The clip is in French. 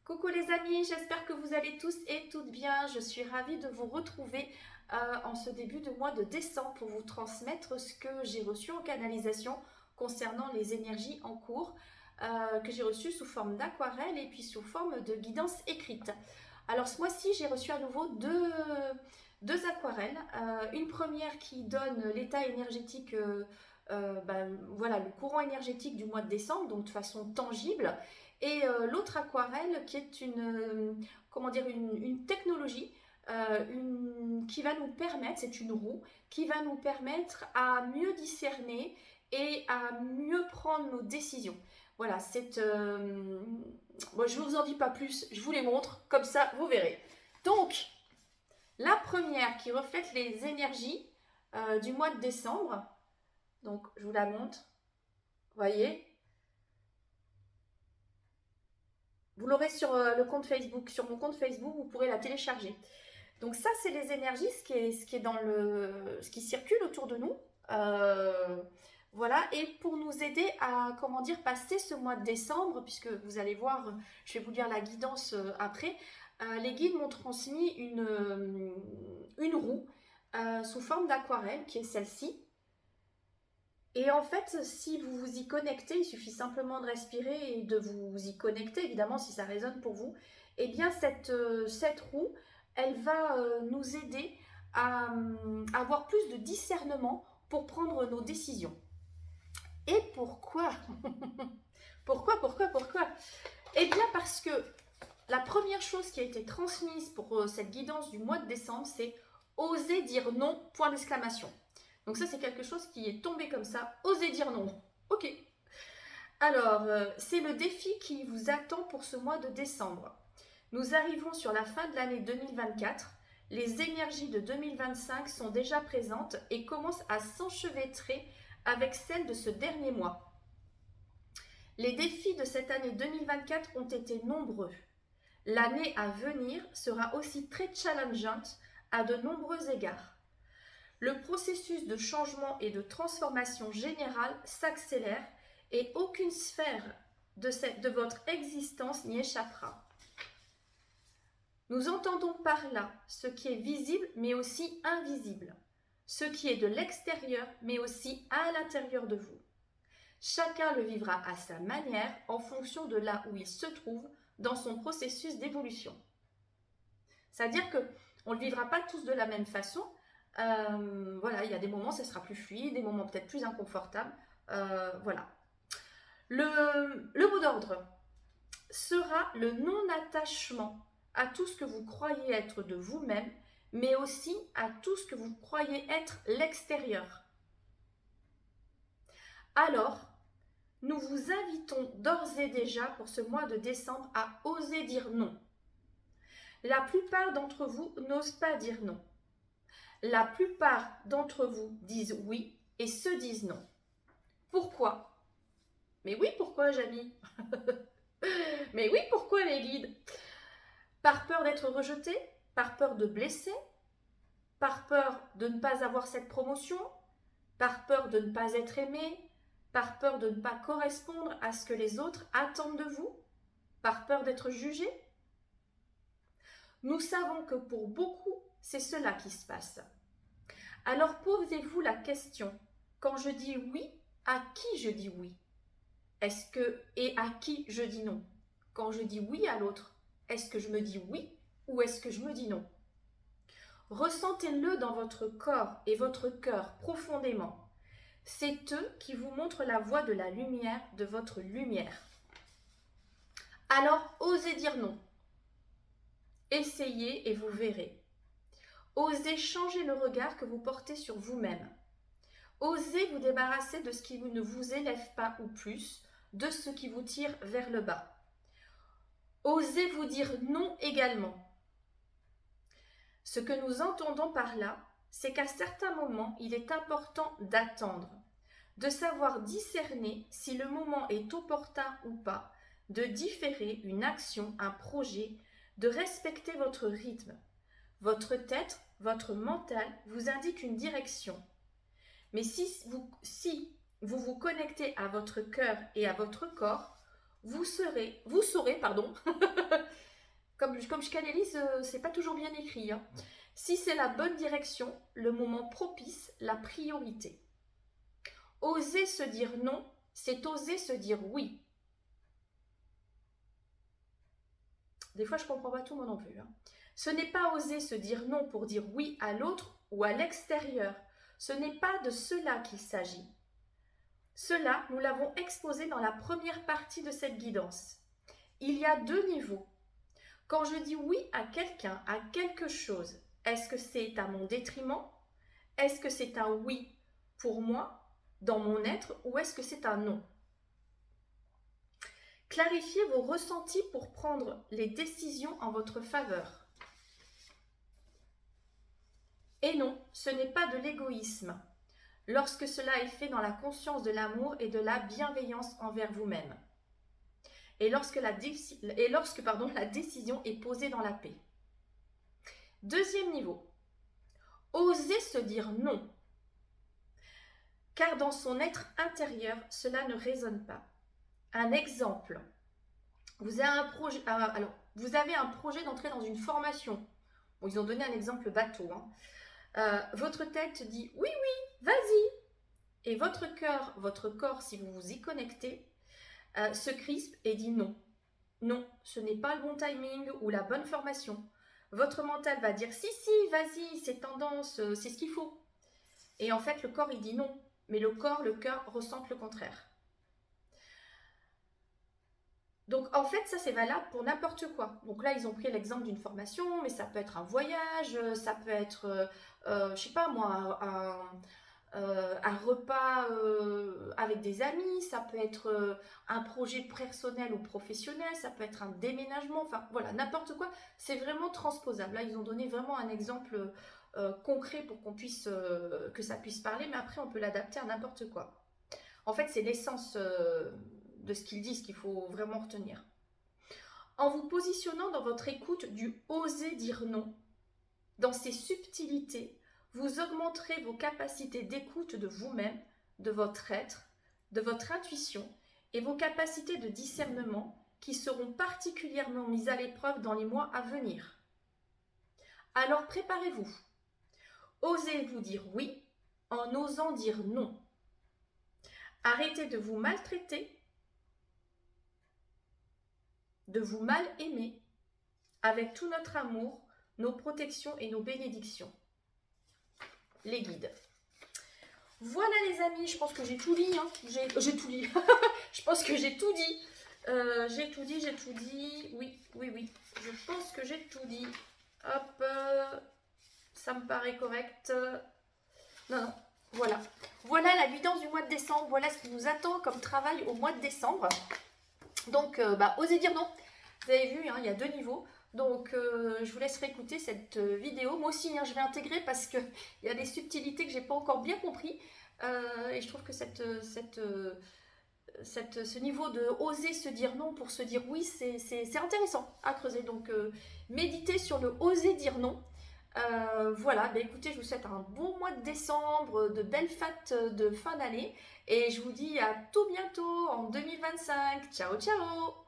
Coucou les amis, j'espère que vous allez tous et toutes bien. Je suis ravie de vous retrouver en ce début de mois de décembre pour vous transmettre ce que j'ai reçu en canalisation concernant les énergies en cours, que j'ai reçu sous forme d'aquarelle et puis sous forme de guidance écrite. Alors ce mois-ci, j'ai reçu à nouveau deux aquarelles. Une première qui donne l'état énergétique, voilà, le courant énergétique du mois de décembre, donc de façon tangible. Et l'autre aquarelle qui est comment dire, une technologie qui va nous permettre, c'est une roue, qui va nous permettre à mieux discerner et à mieux prendre nos décisions. Voilà, moi, je ne vous en dis pas plus, je vous les montre, comme ça vous verrez. Donc, la première qui reflète les énergies du mois de décembre, donc je vous la montre, voyez. Vous l'aurez sur le compte Facebook, sur mon compte Facebook, vous pourrez la télécharger. Donc ça, c'est les énergies, ce qui circule autour de nous. Voilà, et pour nous aider à, comment dire, passer ce mois de décembre, puisque vous allez voir, je vais vous lire la guidance après, les guides m'ont transmis une roue sous forme d'aquarelle, qui est celle-ci. Et en fait, si vous vous y connectez, il suffit simplement de respirer et de vous y connecter, évidemment, si ça résonne pour vous. Eh bien, cette roue, elle va nous aider à avoir plus de discernement pour prendre nos décisions. Et pourquoi? Pourquoi? Eh bien, parce que la première chose qui a été transmise pour cette guidance du mois de décembre, c'est oser dire non, point d'exclamation. Donc ça, c'est quelque chose qui est tombé comme ça. Osez dire non. Ok. Alors, c'est le défi qui vous attend pour ce mois de décembre. Nous arrivons sur la fin de l'année 2024. Les énergies de 2025 sont déjà présentes et commencent à s'enchevêtrer avec celles de ce dernier mois. Les défis de cette année 2024 ont été nombreux. L'année à venir sera aussi très challengeante à de nombreux égards. Le processus de changement et de transformation générale s'accélère et aucune sphère de votre existence n'y échappera. Nous entendons par là ce qui est visible mais aussi invisible, ce qui est de l'extérieur mais aussi à l'intérieur de vous. Chacun le vivra à sa manière en fonction de là où il se trouve dans son processus d'évolution. C'est-à-dire qu'on ne le vivra pas tous de la même façon. Voilà, il y a des moments ça sera plus fluide, des moments peut-être plus inconfortables. Voilà. Le mot d'ordre sera le non-attachement à tout ce que vous croyez être de vous-même, mais aussi à tout ce que vous croyez être l'extérieur. Alors, nous vous invitons d'ores et déjà pour ce mois de décembre à oser dire non. La plupart d'entre vous n'osent pas dire non. La plupart d'entre vous disent oui et se disent non. Pourquoi? Mais oui, pourquoi, Jamie? Mais oui, pourquoi, les guides? Par peur d'être rejeté? Par peur de blesser? Par peur de ne pas avoir cette promotion? Par peur de ne pas être aimé? Par peur de ne pas correspondre à ce que les autres attendent de vous? Par peur d'être jugé? Nous savons que pour beaucoup, c'est cela qui se passe. Alors posez-vous la question, quand je dis oui, à qui je dis oui? Et à qui je dis non? Quand je dis oui à l'autre, est-ce que je me dis oui ou est-ce que je me dis non? Ressentez-le dans votre corps et votre cœur profondément. C'est eux qui vous montrent la voie de la lumière, de votre lumière. Alors, osez dire non. Essayez et vous verrez. Osez changer le regard que vous portez sur vous-même. Osez vous débarrasser de ce qui ne vous élève pas ou plus, de ce qui vous tire vers le bas. Osez vous dire non également. Ce que nous entendons par là, c'est qu'à certains moments, il est important d'attendre, de savoir discerner si le moment est opportun ou pas, de différer une action, un projet, de respecter votre rythme. Votre tête, votre mental vous indique une direction. Mais si vous vous connectez à votre cœur et à votre corps, vous saurez Comme je canalise, c'est pas toujours bien écrit. Hein. Si c'est la bonne direction, le moment propice, la priorité. Oser se dire non, c'est oser se dire oui. Des fois, je comprends pas tout moi non plus. Hein. Ce n'est pas oser se dire non pour dire oui à l'autre ou à l'extérieur. Ce n'est pas de cela qu'il s'agit. Cela, nous l'avons exposé dans la première partie de cette guidance. Il y a deux niveaux. Quand je dis oui à quelqu'un, à quelque chose, est-ce que c'est à mon détriment? Est-ce que c'est un oui pour moi, dans mon être, ou est-ce que c'est un non? Clarifiez vos ressentis pour prendre les décisions en votre faveur. Et non, ce n'est pas de l'égoïsme, lorsque cela est fait dans la conscience de l'amour et de la bienveillance envers vous-même. Et lorsque la décision est posée dans la paix. Deuxième niveau, oser se dire non, car dans son être intérieur, cela ne résonne pas. Un exemple, vous avez un projet d'entrer dans une formation. Bon, ils ont donné un exemple bateau. Hein. Votre tête dit oui, oui, vas-y. Et votre cœur, votre corps, si vous vous y connectez, se crispe et dit non. Non, ce n'est pas le bon timing ou la bonne formation. Votre mental va dire si, vas-y, c'est tendance, c'est ce qu'il faut. Et en fait, le corps, il dit non. Mais le cœur ressentent le contraire. Donc en fait, ça c'est valable pour n'importe quoi. Donc là, ils ont pris l'exemple d'une formation, mais ça peut être un voyage, ça peut être, je sais pas moi, un repas avec des amis, ça peut être un projet personnel ou professionnel, ça peut être un déménagement, enfin voilà, n'importe quoi. C'est vraiment transposable. Là, ils ont donné vraiment un exemple concret pour que ça puisse parler, mais après on peut l'adapter à n'importe quoi. En fait, c'est l'essence de ce qu'ils disent qu'il faut vraiment retenir. En vous positionnant dans votre écoute du oser dire non, dans ces subtilités, vous augmenterez vos capacités d'écoute de vous-même, de votre être, de votre intuition et vos capacités de discernement qui seront particulièrement mises à l'épreuve dans les mois à venir. Alors préparez-vous. Osez vous dire oui en osant dire non. Arrêtez de vous maltraiter, de vous mal aimer, avec tout notre amour, nos protections et nos bénédictions. Les guides. Voilà les amis, je pense que j'ai tout dit. Hein. J'ai tout dit. Je pense que j'ai tout dit. J'ai tout dit. Oui. Je pense que j'ai tout dit. Hop. Ça me paraît correct. Non. Voilà. Voilà la guidance du mois de décembre. Voilà ce qui nous attend comme travail au mois de décembre. Donc, osez dire non. Vous avez vu, hein, il y a deux niveaux. Donc, je vous laisserai écouter cette vidéo. Moi aussi, hein, je vais intégrer parce qu'il y a des subtilités que je n'ai pas encore bien compris. Et je trouve que ce niveau de oser se dire non pour se dire oui, c'est intéressant à creuser. Donc, méditez sur le oser dire non. Voilà, écoutez, je vous souhaite un bon mois de décembre, de belles fêtes de fin d'année. Et je vous dis à tout bientôt en 2025. Ciao, ciao!